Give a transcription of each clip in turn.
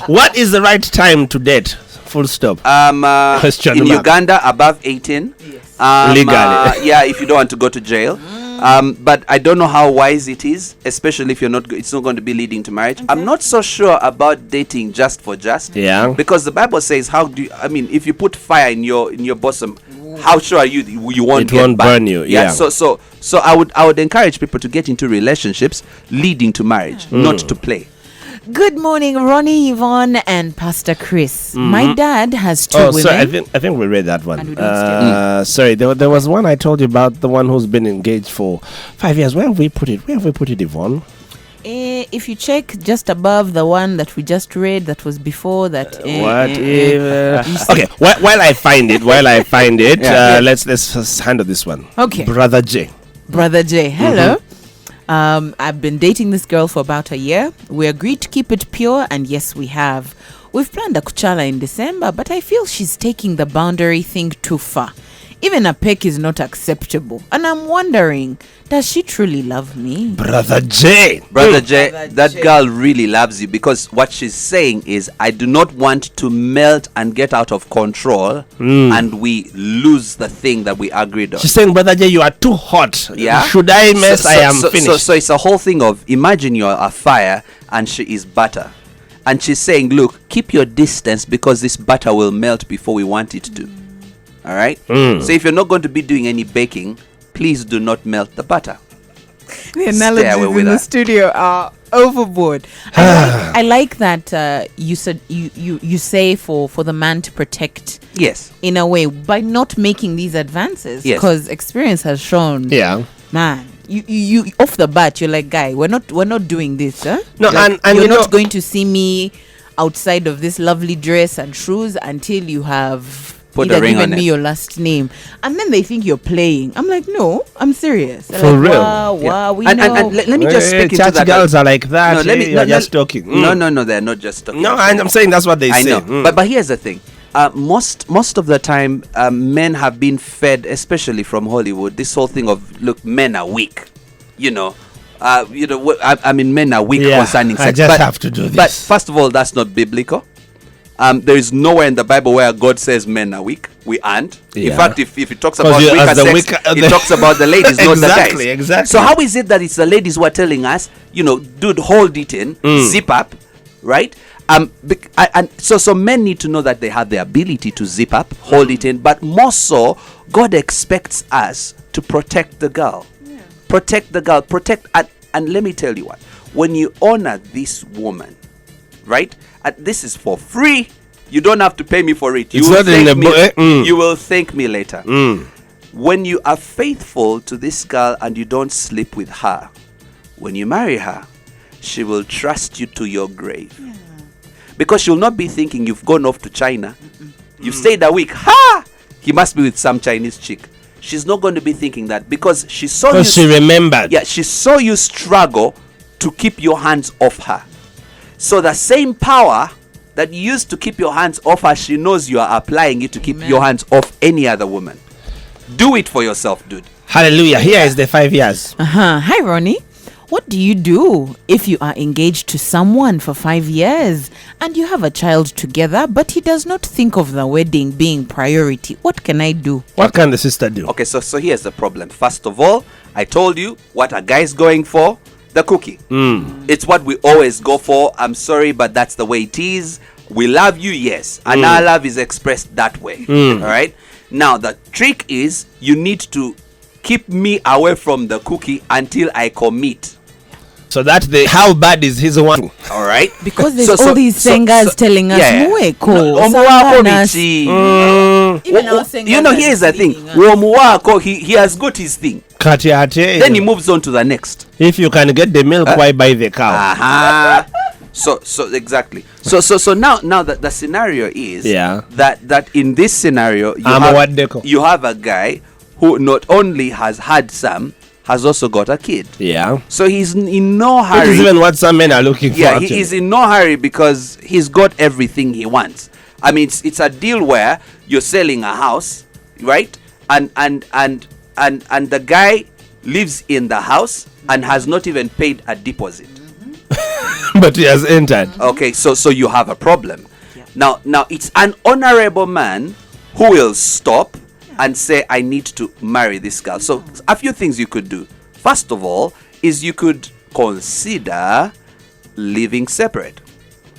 What is the right time to date? Full stop. Question in mark. Uganda, above 18. Yes. Legally. Yeah, if you don't want to go to jail. But I don't know how wise it is, especially if it's not going to be leading to marriage. I'm not so sure about dating just for just. Yeah. Because the Bible says, if you put fire in your bosom, how sure are you won't get burned? Burn you. Yeah. So I would encourage people to get into relationships leading to marriage, not to play. Good morning, Ronnie, Yvonne, and Pastor Chris. My dad has two women. Sorry, I think we read that one. And we don't Sorry, there was one I told you about, the one who's been engaged for 5 years. Where have we put it? Yvonne? If you check just above the one that we just read, that was before that. Okay, while I find it, let's just handle this one. Okay. Brother J. Hello. I've been dating this girl for about a year. We agreed to keep it pure, and yes, we have. We've planned a kuchala in December, but I feel she's taking the boundary thing too far. Even a peck is not acceptable, and I'm wondering, does she truly love me? Brother J, that girl really loves you, because what she's saying is, I do not want to melt and get out of control and we lose the thing that we agreed on. She's saying, Brother J, you are too hot. Yeah. Should I mess? I am finished. So it's a whole thing of, imagine you're a fire and she is butter. And she's saying, look, keep your distance because this butter will melt before we want it to. All right? So if you're not going to be doing any baking, please do not melt the butter. The analogies in the studio are overboard. I like that you said you say for the man to protect. Yes. In a way, by not making these advances, Yes. because experience has shown. Yeah. Man, you off the bat, you're like, guy, we're not doing this, huh? No, like, and you're not going to see me outside of this lovely dress and shoes until you have put either a ring given on me it. your last name. And then they think you're playing. I'm like, no, I'm serious. They're For like, real. Wow, we and, know. and let me just speak into church that. girls are like that. No, You're just talking. No, they're not just talking. No, I'm saying that's what they I say. know. But here's the thing. Most of the time, men have been fed, especially from Hollywood, this whole thing of, look, men are weak. Men are weak concerning sex. I just have to do this. But first of all, that's not biblical. There is nowhere in the Bible where God says men are weak. We aren't. Yeah. In fact, if it talks about weaker sex, it talks about the ladies, not the guys. Exactly. So how is it that it's the ladies who are telling us, dude, hold it in, zip up, right? So men need to know that they have the ability to zip up, hold it in, but more so, God expects us to protect the girl. Yeah. Protect the girl. And let me tell you what, when you honor this woman, right? This is for free. You don't have to pay me for it. You will thank me later. When you are faithful to this girl and you don't sleep with her, when you marry her, she will trust you to your grave. Yeah. Because she'll not be thinking you've gone off to China. You've stayed a week. Ha! He must be with some Chinese chick. She's not going to be thinking that because she saw you. She remembered. Yeah, she saw you struggle to keep your hands off her. So the same power that you used to keep your hands off her, she knows you are applying it to keep your hands off any other woman. Do it for yourself, dude. Hallelujah. Here is the 5 years. Hi, Ronnie. What do you do if you are engaged to someone for 5 years and you have a child together, but he does not think of the wedding being priority? What can I do? What can the sister do? Okay, so here's the problem. First of all, I told you what a guy's going for. The cookie. It's what we always go for. I'm sorry, but that's the way it is. We love you, yes. And our love is expressed that way. All right? Now, the trick is you need to keep me away from the cookie until I commit. So that's how bad is his one. All right? Because there's all these singers telling us, here's the thing. He has got his thing. Then he moves on to the next. If you can get the milk, why buy the cow? So exactly. So now that the scenario is that in this scenario you have a guy who not only has had some, has also got a kid. Yeah. So he's in no hurry. That is even what some men are looking for. Yeah, he is in no hurry because he's got everything he wants. I mean, it's a deal where you're selling a house, right? And the guy lives in the house and has not even paid a deposit. But he has entered. Okay, so you have a problem. Now it's an honorable man who will stop and say, I need to marry this girl. So a few things you could do. First of all, is you could consider living separate.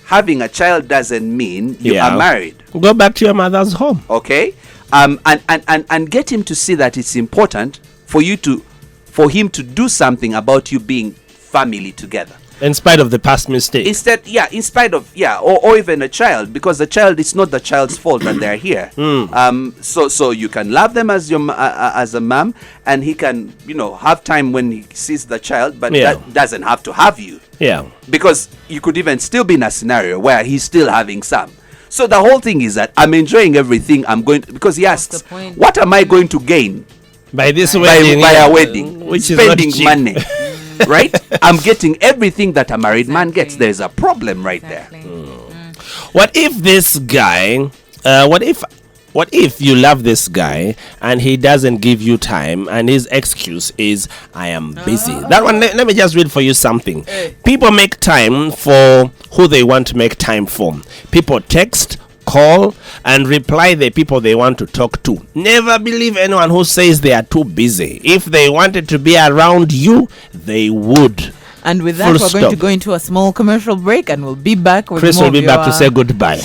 Having a child doesn't mean you are married. Go back to your mother's home. Okay? And get him to see that it's important for him to do something about you being family together. In spite of the past mistake. In spite of, or even a child, because the child, it's not the child's fault that they're here. So you can love them as as a mom, and he can, have time when he sees the child, but that doesn't have to have you. Yeah. Because you could even still be in a scenario where he's still having some. So the whole thing is that I'm enjoying everything because he asks, what am I going to gain by this wedding? By a wedding, which spending is money. Right? I'm getting everything that a married man gets. There's a problem right there. What if this guy, what if you love this guy and he doesn't give you time and his excuse is, I am busy? That one, let me just read for you something. People make time for who they want to make time for. People text, call, and reply the people they want to talk to. Never believe anyone who says they are too busy. If they wanted to be around you, they would. And with that, we're going to go into a small commercial break, and we'll be back with Chris more. Will be back to say goodbye.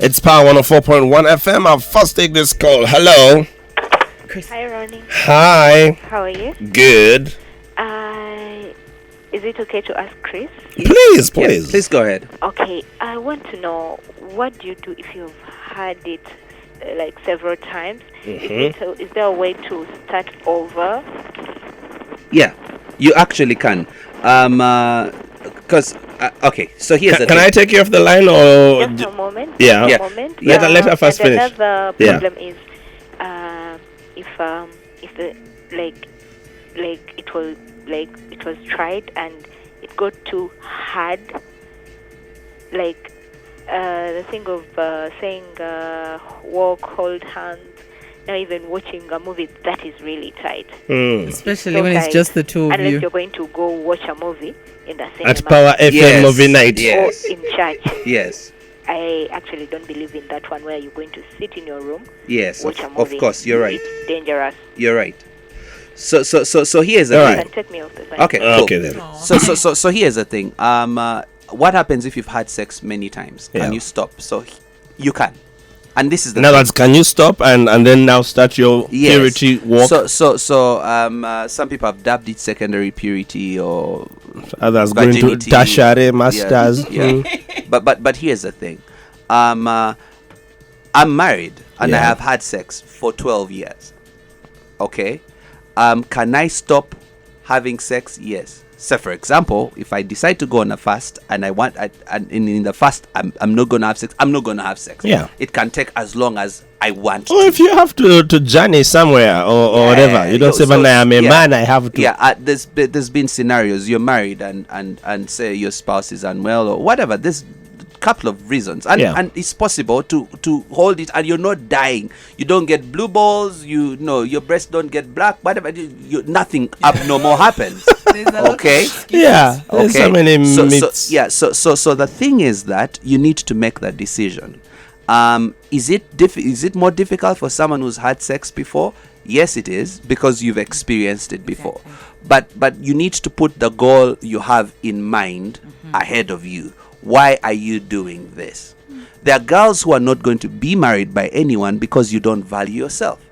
It's Power 104.1 FM. I'll first take this call. Hello. Hi, Ronnie. Hi. How are you? Good. Is it okay to ask Chris? Please. Yeah, please go ahead. Okay, I want to know, what do you do if you've had it like several times? Is there a way to start over? Yeah, you actually can. Because okay, so here's the thing. Can I take you off the line or? Just a moment. Yeah. A moment. Let her first finish. Another problem is if the it was tried and it got too hard, like the thing of saying walk, hold hands. Now even watching a movie, that is really tight. Especially when it's just the two of unless you. you're going to go watch a movie in the cinema. At Power FM movie night. Yes. Or in church. Yes. I actually don't believe in that one where you're going to sit in your room. Yes, watch a movie. of course, you're right. It's dangerous. You're right. So here's the thing. You can take me off the line. Okay, cool. Okay then. So here's the thing. What happens if you've had sex many times? Can you stop? So you can. And this is the now thing. that's, can you stop and then now start your purity walk? So some people have dubbed it secondary purity or others going to virginity. tertiary masters. Yeah. But here's the thing. I'm married and I have had sex for 12 years. Okay? Can I stop having sex? Yes. So for example, if I decide to go on a fast and in the fast I'm not gonna have sex, I'm not gonna have sex. Yeah. It can take as long as I want Or to. if you have to journey somewhere or whatever, you don't say, "Man, I'm a man, I have to." Yeah, there's been scenarios you're married and say your spouse is unwell or whatever. There's couple of reasons and it's possible to hold it and you're not dying. You don't get blue balls, your breasts don't get black, whatever, nothing abnormal happens. Okay? Yeah. There's so many myths. So the thing is that you need to make that decision. Is it more difficult for someone who's had sex before? Yes, it is, because you've experienced it before. Exactly. But you need to put the goal you have in mind ahead of you. Why are you doing this? There are girls who are not going to be married by anyone because you don't value yourself.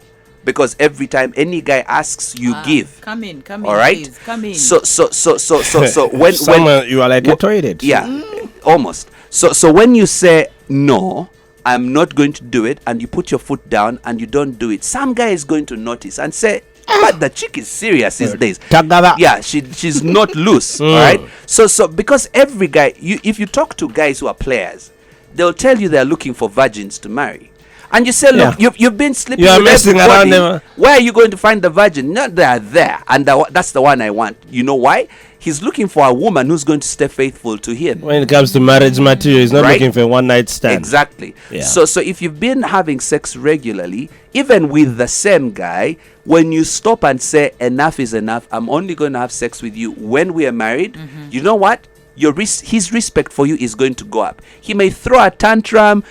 Because every time any guy asks, you give. Come in. All right? Please, come in. So when You are like a toilet. Yeah, almost. So when you say no, I'm not going to do it, and you put your foot down and you don't do it, some guy is going to notice and say, but the chick is serious these days. Yeah, she's not loose. All right. So because every guy, if you talk to guys who are players, they'll tell you they're looking for virgins to marry, and you say, look, you've been sleeping with messing everybody. around them. Where are you going to find the virgin? No, they are there, and that's the one I want. You know why? He's looking for a woman who's going to stay faithful to him. When it comes to marriage material, he's not Right. looking for a one-night stand. Exactly. Yeah. So if you've been having sex regularly, even with the same guy, when you stop and say enough is enough, I'm only going to have sex with you when we are married, you know what? His respect for you is going to go up. He may throw a tantrum,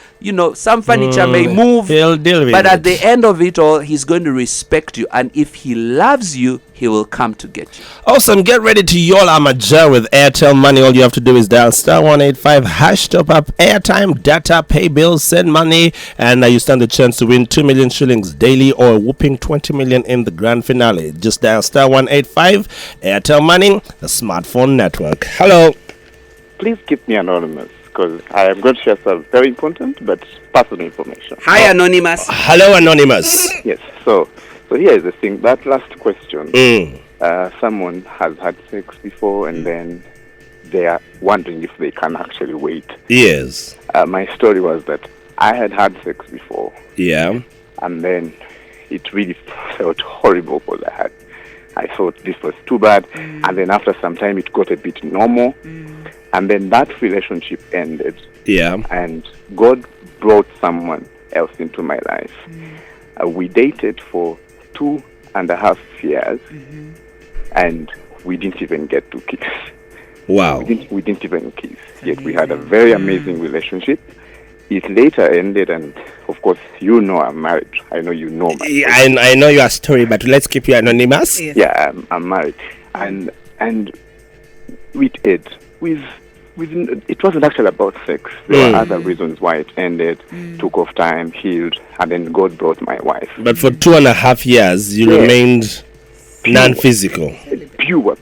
some furniture may move, He'll deal with but it. at the end of it all, he's going to respect you. And if he loves you, he will come to get you. Awesome. Get ready to yell amateur with Airtel Money. All you have to do is dial *185 hash top up airtime, data, pay bills, send money, and you stand the chance to win 2 million shillings daily or a whooping 20 million in the grand finale. Just dial *185 Airtel Money, the smartphone network. Hello. Please keep me anonymous because I am going to share some very important but personal information. Hi, Anonymous. Hello, Anonymous. Yes, so here is the thing. That last question, Mm. someone has had sex before and then they are wondering if they can actually wait. Yes. My story was that I had sex before Yeah. and then it really felt horrible because I thought this was too bad, and then after some time it got a bit normal, and then that relationship ended, Yeah. and God brought someone else into my life. We dated for 2.5 years, and we didn't even get to kiss. Wow. We didn't even kiss. Yet we had a very amazing relationship. It later ended, and of course, I'm married. I know you know my Yeah, I know your story, but let's keep you anonymous. Yeah, I'm married, and we did. It wasn't actually about sex. There were other reasons why it ended. Took off time, healed, and then God brought my wife. But for 2.5 years, you Yeah. remained non-physical. Pure.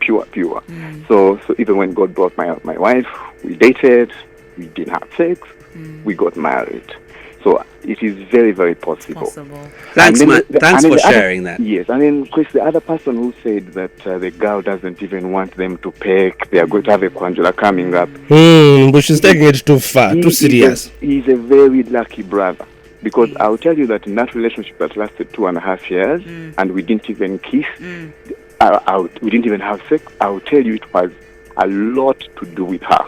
So even when God brought my wife, we dated. We didn't have sex. We got married. So it is very, very possible. Thanks, And then man. Thanks and then for the other- sharing that. Yes, and then Chris, the other person who said that the girl doesn't even want them to peck, they are going to have a quandula coming up. But she's taking it too far, too serious. He's a very lucky brother. Because I'll tell you that in that relationship that lasted 2.5 years, and we didn't even kiss, we didn't even have sex, I'll tell you it was a lot to do with her,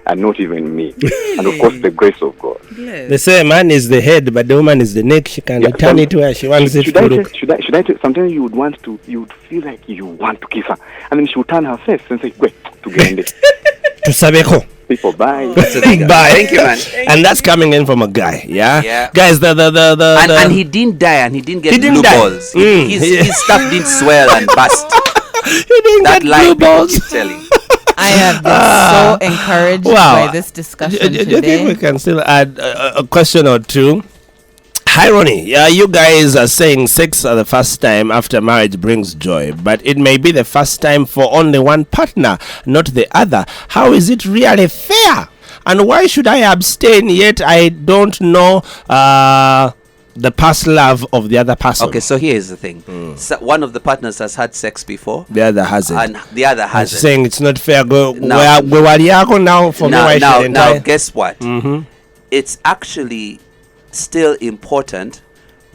and not even me. And of course, the grace of God. They say man is the head, but the woman is the neck. She can turn it where she wants it Should to I look. sometimes you would feel like you want to kiss her, and then she would turn her face and say, "Wait, to get it." To Sabeko. People, bye. Bye. Thank you, man. And that's coming in from a guy, yeah? Yeah. Guys, And he didn't die, and he didn't get He didn't blue die. balls. Mm. His stuff didn't swell and bust. he didn't That get lie blue people balls. keep telling. I have been so encouraged Wow. by this discussion Do you think we today. can still add a question or two? Hi, Ronnie. Yeah, you guys are saying sex the first time after marriage brings joy, but it may be the first time for only one partner, not the other. How is it really fair? And why should I abstain yet I don't know the past love of the other person? Okay, so here's the thing. So one of the partners has had sex before, The other hasn't. and the other I'm hasn't. saying it's not fair. Go Now- where now for me? Why now, shouldn't I? guess what? It's actually still important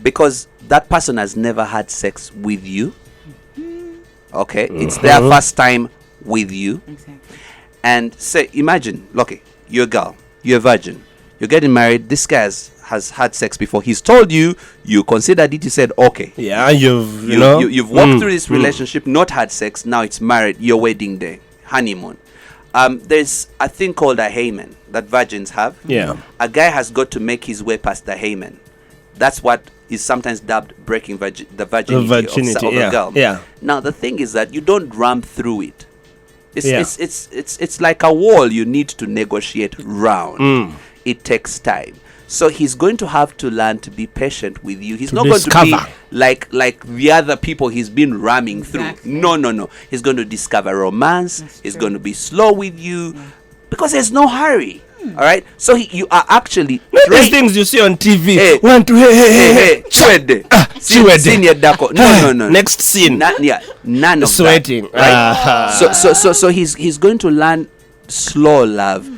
because that person has never had sex with you. Okay, it's their first time with you. Exactly. And say, imagine, okay, you're a girl, you're a virgin, you're getting married. This guy has had sex before. He's told you, you considered it. You said, okay, Yeah, you've walked through this relationship, not had sex. Now it's married, your wedding day, honeymoon. There's a thing called a hymen that virgins have. Yeah. A guy has got to make his way past the hymen. That's what is sometimes dubbed breaking the virginity, of yeah, a girl. yeah. Now the thing is that you don't ramp through it. Yeah. It's like a wall you need to negotiate round. It takes time. So he's going to have to learn to be patient with you. He's not going to be like the other people he's been ramming through. No. He's going to discover romance. He's going to be slow with you because there's no hurry. All right. So you are actually These things you see on TV. Hey. One, two, hey. Chwede. Chwede. Senior Dako. No. Next scene. None of Sweating. that. Right? So he's going to learn slow love.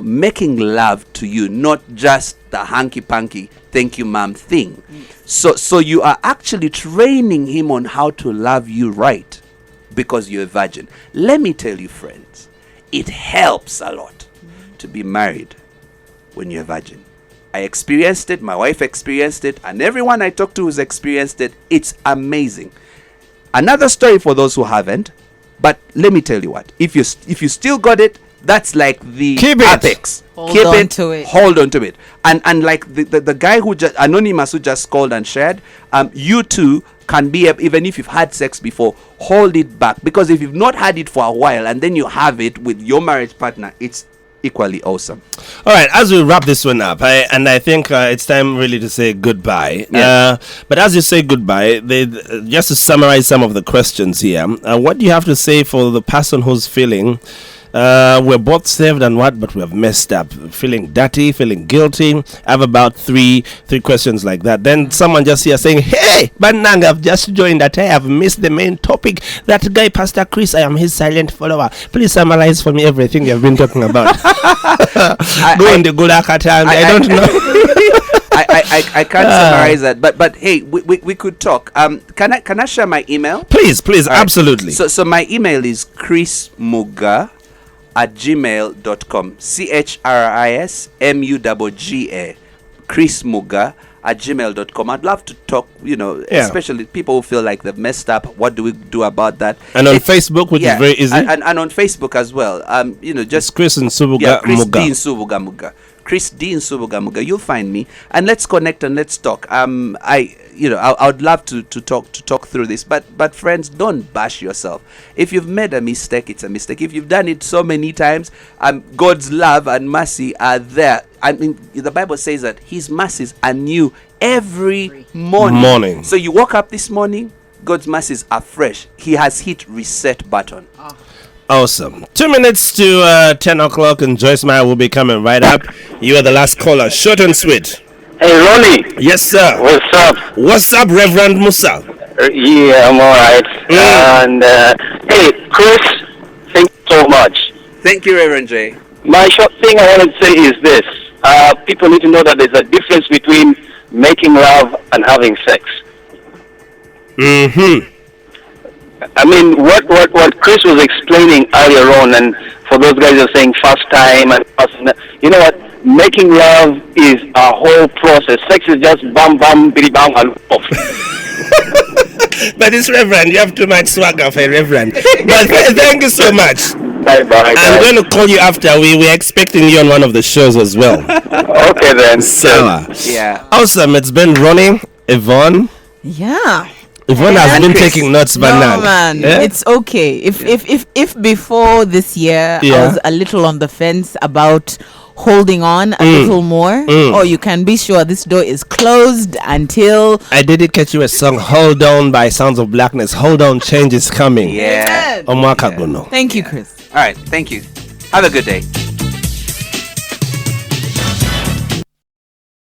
Making love to you, not just the hanky-panky thank you ma'am thing. So you are actually training him on how to love you right. because you're a virgin. Let me tell you, friends, it helps a lot to be married when you're a virgin. I experienced it, my wife experienced it, and everyone I talk to who's experienced it, it's amazing. Another story for those who haven't, but let me tell you what, if you still got it, that's like the apex. Hold on to it. Hold on to it. And like the guy who just anonymous who just called and shared, you too can be, even if you've had sex before, hold it back, because if you've not had it for a while and then you have it with your marriage partner, it's equally awesome. All right, as we wrap this one up, I think it's time really to say goodbye. Yeah. But as you say goodbye, just to summarize some of the questions here, what do you have to say for the person who's feeling we're both saved and but we have messed up, feeling dirty, feeling guilty? I have about three questions like that. Then someone just here saying, hey, Banang, I've just joined that I have missed the main topic. That guy, Pastor Chris, I am his silent follower. Please summarize for me everything you've been talking about. Go in the Gulaka time. I don't know. I can't summarize that, but hey, we could talk. Can I share my email? Please, right. Absolutely. So my email is chrismugga@gmail.com. CHRISMUGGA. chrismugga@gmail.com. I'd love to talk, especially people who feel like they've messed up. What do we do about that? And on Facebook, which is very easy. And on Facebook as well. Just it's Chris Nsubuga Chris Mugga. D. Nsubuga Mugga. Chris D. Nsubuga Mugga. You'll find me, and let's connect and let's talk. I would love to talk through this, but friends, don't bash yourself. If you've made a mistake, it's a mistake. If you've done it so many times, God's love and mercy are there. I mean, the Bible says that His mercies are new every morning. So you woke up this morning, God's mercies are fresh. He has hit reset button. Awesome. 2 minutes to 10 o'clock, and Joyce Meyer will be coming right up. You are the last caller. Short and sweet. Hey, Ronnie. Yes, sir. What's up? What's up, Reverend Musa? Yeah, I'm all right. And, hey, Chris, thank you so much. Thank you, Reverend J. My short thing I want to say is this. People need to know that there's a difference between making love and having sex. Mm-hmm. I mean, what Chris was explaining earlier on, and for those guys who are saying first time and you know what? Making love is a whole process. Sex is just bam, bam, biddy, bam, and off. But it's Reverend. You have too much swagger for a Reverend. But thank you so much. Bye-bye. I'm going to call you after. We're expecting you on one of the shows as well. Okay, then. So, yeah. Awesome. It's been Ronnie, Yvonne. Yeah. Yvonne has been Chris. taking notes, but No, man, yeah? it's okay. If before this year I was a little on the fence about holding on a little more, or you can be sure this door is closed until I dedicate you a song, Hold On by Sounds of Blackness. Hold On, change is coming. Yeah. Omwaka Gono. Thank you, Chris. All right. Thank you. Have a good day.